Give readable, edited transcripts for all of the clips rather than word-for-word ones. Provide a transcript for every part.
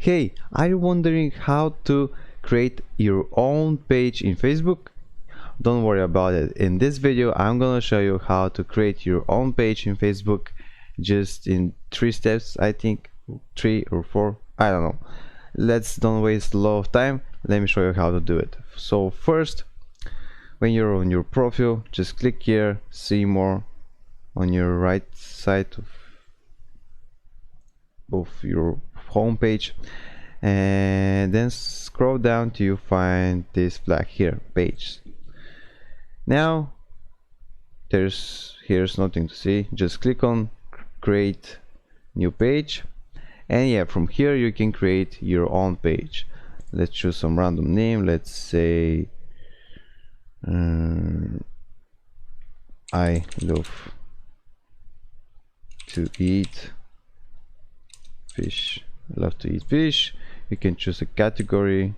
Hey, are you wondering how to create your own page in Facebook? Don't worry about it. In this video, I'm gonna show you how to create your own page in Facebook just in 3 steps, I think, 3 or 4, I don't know. Let's don't waste a lot of time. Let me show you how to do it. So first, when you're on your profile, just click here, see more on your right side of your home page, and then scroll down till you find this flag here, page. Now here's nothing to see. Just click on create new page, and yeah, from here you can create your own page. Let's choose some random name. Let's say I love to eat fish. Love to eat fish. You can choose a category,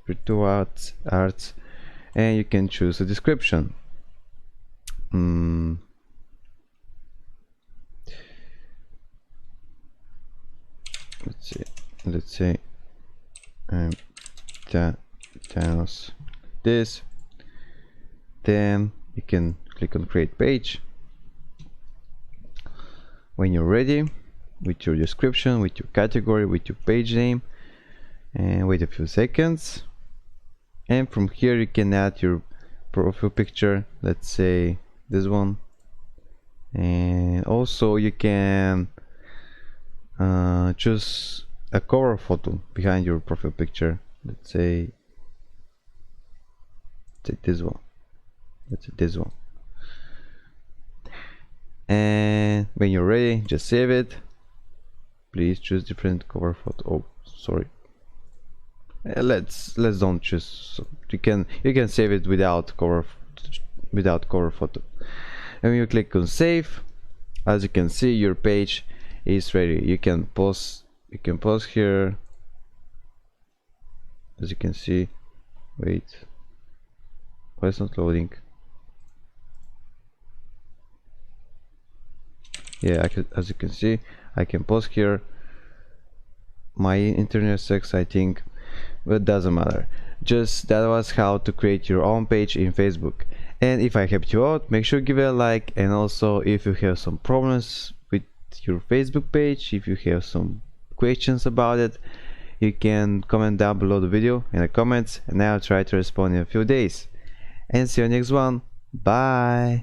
virtual arts, and you can choose a description. Let's say tells this. Then you can click on create page. When you're ready with your description, with your category, with your page name, and wait a few seconds, and from here you can add your profile picture, let's say this one, and also you can choose a cover photo behind your profile picture. Let's say this one. Let's say this one. And when you're ready, just save it. Please choose different cover photo. Oh, sorry. Let's don't choose. So you can save it without cover photo. And when you click on save, as you can see, your page is ready. You can pause here. As you can see, wait, why it's not loading? Yeah, as you can see, I can pause here. My internet sucks, I think, but doesn't matter. Just that was how to create your own page in Facebook. And if I helped you out, make sure to give it a like. And also, if you have some problems with your Facebook page, if you have some questions about it, you can comment down below the video in the comments, and I'll try to respond in a few days. And see you next one. Bye.